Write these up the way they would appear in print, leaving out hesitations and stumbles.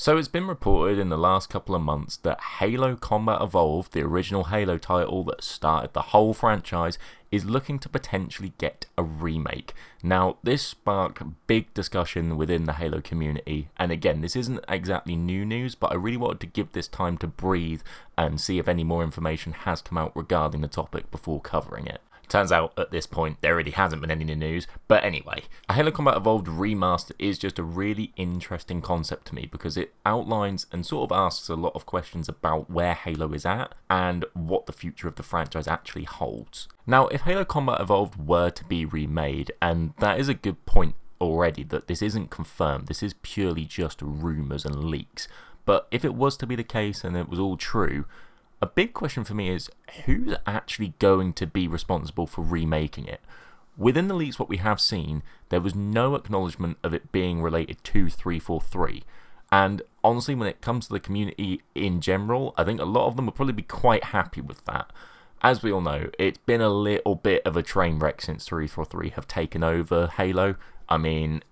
So it's been reported in the last couple of months that Halo Combat Evolved, the original Halo title that started the whole franchise, is looking to potentially get a remake. Now, this sparked big discussion within the Halo community, and again, this isn't exactly new news, but I really wanted to give this time to breathe and see if any more information has come out regarding the topic before covering it. Turns out at this point there really hasn't been any news, but anyway, a Halo Combat Evolved remaster is just a really interesting concept to me because it outlines and sort of asks a lot of questions about where Halo is at and what the future of the franchise actually holds. Now, if Halo Combat Evolved were to be remade, and that is a good point already that this isn't confirmed, this is purely just rumours and leaks, but if it was to be the case and it was all true, a big question for me is, who's actually going to be responsible for remaking it? Within the leaks, what we have seen, there was no acknowledgement of it being related to 343. And honestly, when it comes to the community in general, I think a lot of them will probably be quite happy with that. As we all know, it's been a little bit of a train wreck since 343 have taken over Halo. I mean,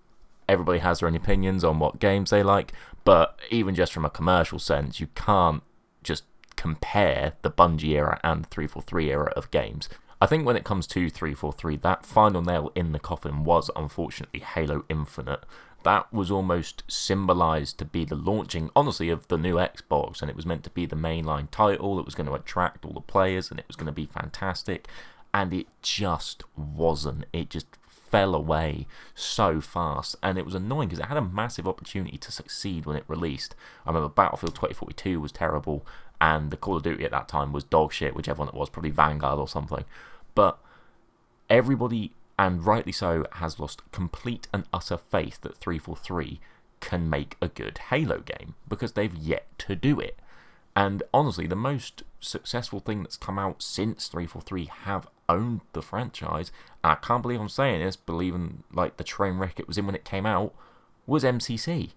everybody has their own opinions on what games they like, but even just from a commercial sense, you can't just compare the Bungie era and the 343 era of games. I think when it comes to 343, that final nail in the coffin was unfortunately Halo Infinite. That was almost symbolised to be the launching, honestly, of the new Xbox, and it was meant to be the mainline title. It was going to attract all the players, and it was going to be fantastic, and it just wasn't. It just fell away so fast, and it was annoying because it had a massive opportunity to succeed when it released. I remember Battlefield 2042 was terrible, and the Call of Duty at that time was dog shit, whichever one it was, probably Vanguard or something. But everybody, and rightly so, has lost complete and utter faith that 343 can make a good Halo game, because they've yet to do it. And honestly, the most successful thing that's come out since 343 have owned the franchise, and I can't believe I'm saying this, believing like the train wreck it was in when it came out, was MCC.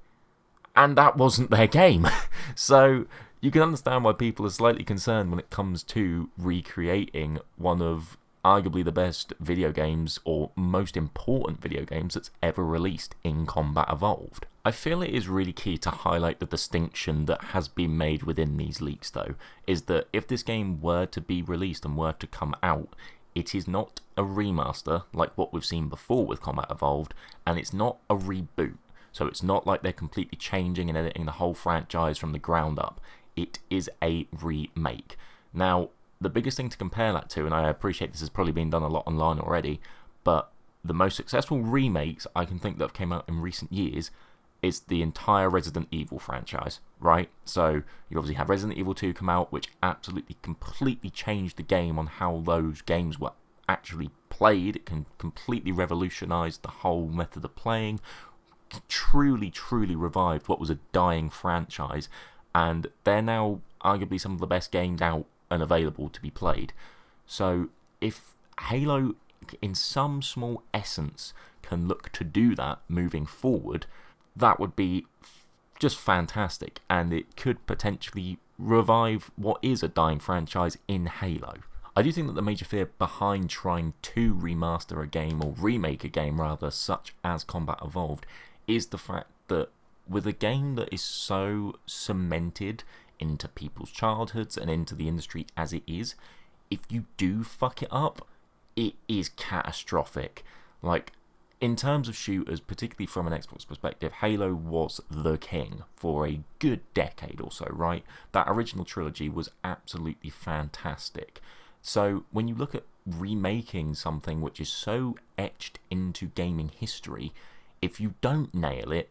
And that wasn't their game. So you can understand why people are slightly concerned when it comes to recreating one of arguably the best video games, or most important video games that's ever released in Combat Evolved. I feel it is really key to highlight the distinction that has been made within these leaks though, is that if this game were to be released and were to come out, it is not a remaster like what we've seen before with Combat Evolved, and it's not a reboot. So it's not like they're completely changing and editing the whole franchise from the ground up. It is a remake. Now, the biggest thing to compare that to, and I appreciate this has probably been done a lot online already, but the most successful remakes I can think that have came out in recent years is the entire Resident Evil franchise, right? So you obviously have Resident Evil 2 come out, which absolutely completely changed the game on how those games were actually played. It can completely revolutionise the whole method of playing, truly revived what was a dying franchise, and they're now arguably some of the best games out and available to be played. So if Halo in some small essence can look to do that moving forward, that would be just fantastic, and it could potentially revive what is a dying franchise in Halo. I do think that the major fear behind trying to remaster a game, or remake a game rather, such as Combat Evolved, is the fact that with a game that is so cemented into people's childhoods and into the industry as it is, if you do fuck it up, it is catastrophic. Like, in terms of shooters, particularly from an Xbox perspective, Halo was the king for a good decade or so, right? That original trilogy was absolutely fantastic. So when you look at remaking something which is so etched into gaming history, if you don't nail it,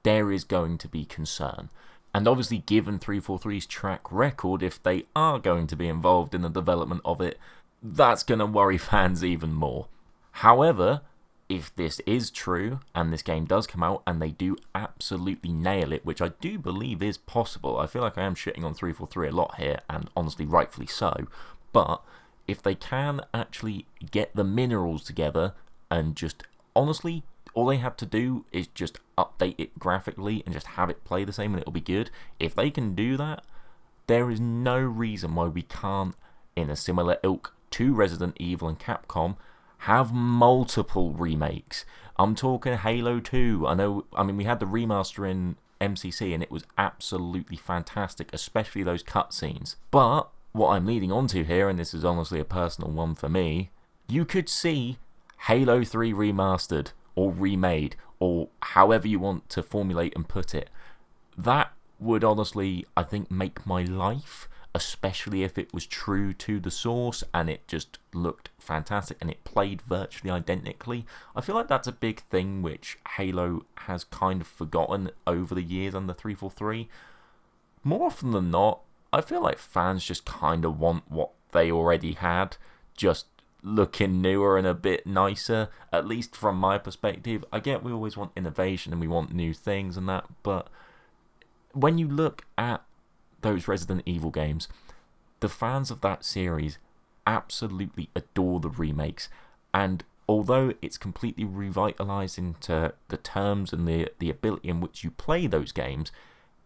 there is going to be concern. And obviously, given 343's track record, if they are going to be involved in the development of it, that's going to worry fans even more. However, if this is true, and this game does come out, and they do absolutely nail it, which I do believe is possible, I feel like I am shitting on 343 a lot here, and honestly, rightfully so, but if they can actually get the minerals together, and just, honestly, all they have to do is just update it graphically and just have it play the same and it'll be good. If they can do that, there is no reason why we can't, in a similar ilk to Resident Evil and Capcom, have multiple remakes. I'm talking Halo 2. I mean, we had the remaster in MCC, and it was absolutely fantastic, especially those cutscenes. But what I'm leading on to here, and this is honestly a personal one for me, you could see Halo 3 remastered or remade, or however you want to formulate and put it. That would honestly, I think, make my life, especially if it was true to the source and it just looked fantastic and it played virtually identically. I feel like that's a big thing which Halo has kind of forgotten over the years under 343. More often than not, I feel like fans just kind of want what they already had, just looking newer and a bit nicer, at least from my perspective. I get we always want innovation and we want new things and that, but when you look at those Resident Evil games, the fans of that series absolutely adore the remakes, and although it's completely revitalized into the terms and the ability in which you play those games,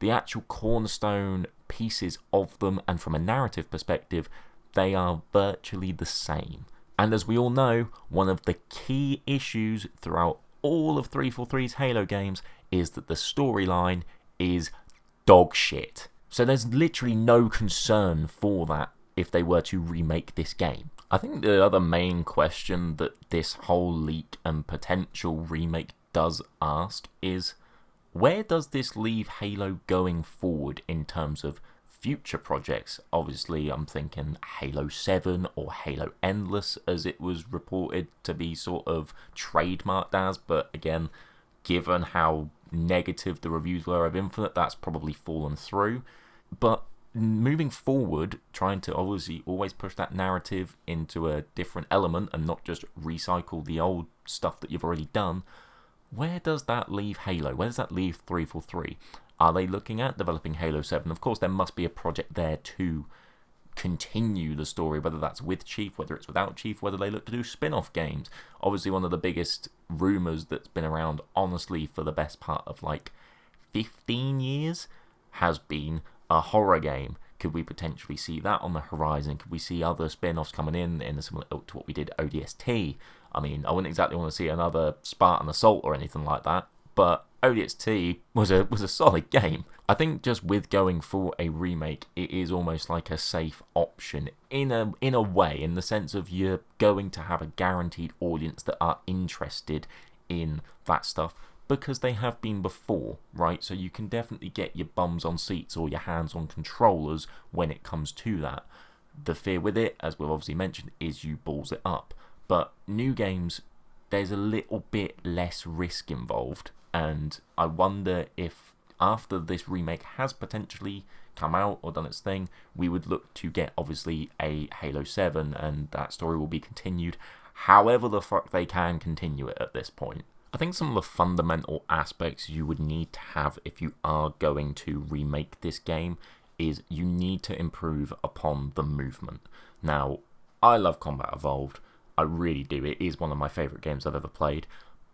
the actual cornerstone pieces of them, and from a narrative perspective, they are virtually the same. And as we all know, one of the key issues throughout all of 343's Halo games is that the storyline is dog shit. So there's literally no concern for that if they were to remake this game. I think the other main question that this whole leak and potential remake does ask is, where does this leave Halo going forward in terms of future projects? Obviously, I'm thinking Halo 7 or Halo Endless, as it was reported to be sort of trademarked as, but again, given how negative the reviews were of Infinite, that's probably fallen through. But moving forward, trying to obviously always push that narrative into a different element and not just recycle the old stuff that you've already done, where does that leave Halo? Where does that leave 343? Are they looking at developing Halo 7? Of course, there must be a project there to continue the story, whether that's with Chief, whether it's without Chief, whether they look to do spin-off games. Obviously, one of the biggest rumours that's been around, honestly, for the best part of like 15 years, has been a horror game. Could we potentially see that on the horizon? Could we see other spin-offs coming in a similar ilk to what we did ODST? I mean, I wouldn't exactly want to see another Spartan Assault or anything like that, but ODST was a solid game. I think just with going for a remake, it is almost like a safe option in a way, in the sense of you're going to have a guaranteed audience that are interested in that stuff, because they have been before, right? So you can definitely get your bums on seats or your hands on controllers when it comes to that. The fear with it, as we've obviously mentioned, is you balls it up. But new games, there's a little bit less risk involved, and I wonder if after this remake has potentially come out or done its thing, we would look to get obviously a Halo 7, and that story will be continued however the fuck they can continue it at this point. I think some of the fundamental aspects you would need to have if you are going to remake this game is you need to improve upon the movement. Now, I love Combat Evolved, I really do. It is one of my favourite games I've ever played,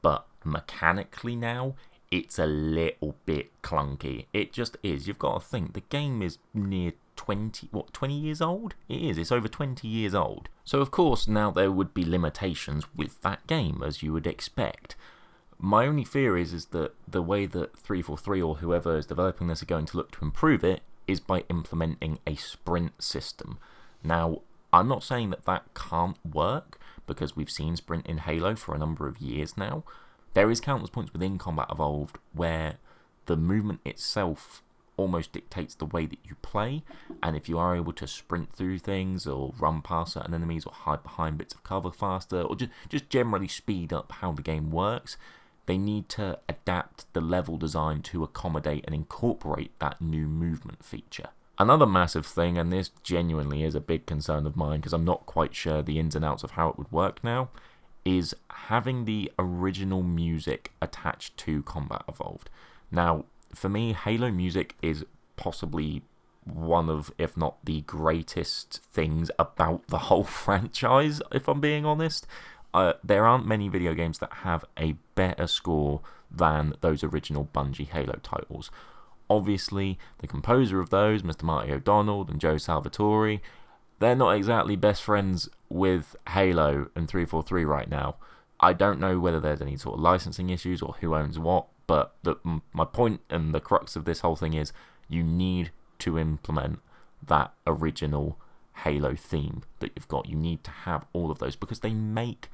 but mechanically now, it's a little bit clunky. It just is. You've got to think, the game is near 20 years old? It is, it's over 20 years old. So of course now there would be limitations with that game, as you would expect. My only fear is that the way that 343 or whoever is developing this are going to look to improve it is by implementing a sprint system. Now, I'm not saying that that can't work, because we've seen sprint in Halo for a number of years now. There is countless points within Combat Evolved where the movement itself almost dictates the way that you play, and if you are able to sprint through things or run past certain enemies or hide behind bits of cover faster, or just generally speed up how the game works, they need to adapt the level design to accommodate and incorporate that new movement feature. Another massive thing, and this genuinely is a big concern of mine because I'm not quite sure the ins and outs of how it would work now, is having the original music attached to Combat Evolved. Now, for me, Halo music is possibly one of, if not the greatest things about the whole franchise, if I'm being honest. There aren't many video games that have a better score than those original Bungie Halo titles. Obviously, the composer of those, Mr. Marty O'Donnell and Joe Salvatore, they're not exactly best friends with Halo and 343 right now. I don't know whether there's any sort of licensing issues or who owns what, But my point and the crux of this whole thing is you need to implement that original Halo theme that you've got. You need to have all of those because they make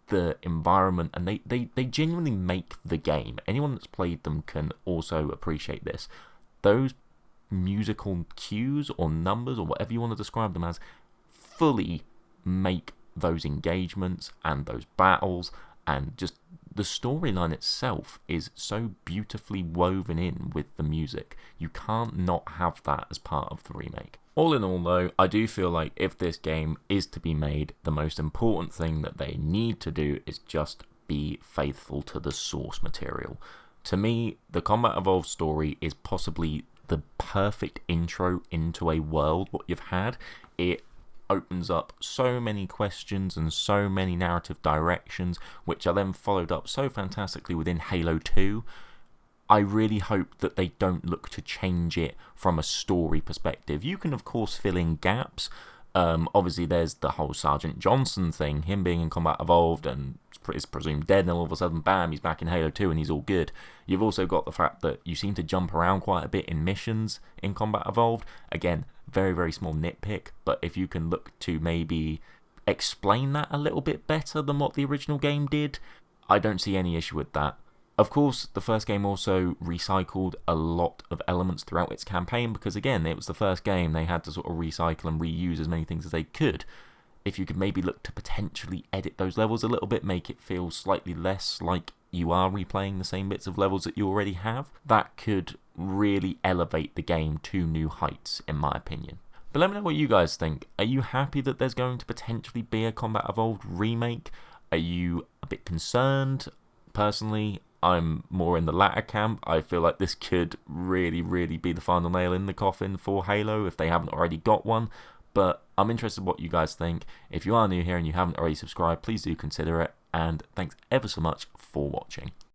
the environment, and they genuinely make the game. Anyone that's played them can also appreciate this. Those musical cues or numbers or whatever you want to describe them as fully make those engagements and those battles, and just the storyline itself is so beautifully woven in with the music. You can't not have that as part of the remake. All in all though, I do feel like if this game is to be made, the most important thing that they need to do is just be faithful to the source material. To me, the Combat Evolved story is possibly the perfect intro into a world what you've had. It opens up so many questions and so many narrative directions, which are then followed up so fantastically within Halo 2. I really hope that they don't look to change it from a story perspective. You can, of course, fill in gaps. Obviously, there's the whole Sergeant Johnson thing, him being in Combat Evolved and is presumed dead, and all of a sudden, bam, he's back in Halo 2 and he's all good. You've also got the fact that you seem to jump around quite a bit in missions in Combat Evolved. Again, very, very small nitpick, but if you can look to maybe explain that a little bit better than what the original game did, I don't see any issue with that. Of course, the first game also recycled a lot of elements throughout its campaign because, again, it was the first game. They had to sort of recycle and reuse as many things as they could. If you could maybe look to potentially edit those levels a little bit, make it feel slightly less like you are replaying the same bits of levels that you already have, that could really elevate the game to new heights, in my opinion. But let me know what you guys think. Are you happy that there's going to potentially be a Combat Evolved remake? Are you a bit concerned? Personally, I'm more in the latter camp. I feel like this could really, really be the final nail in the coffin for Halo if they haven't already got one. But I'm interested in what you guys think. If you are new here and you haven't already subscribed, please do consider it. And thanks ever so much for watching.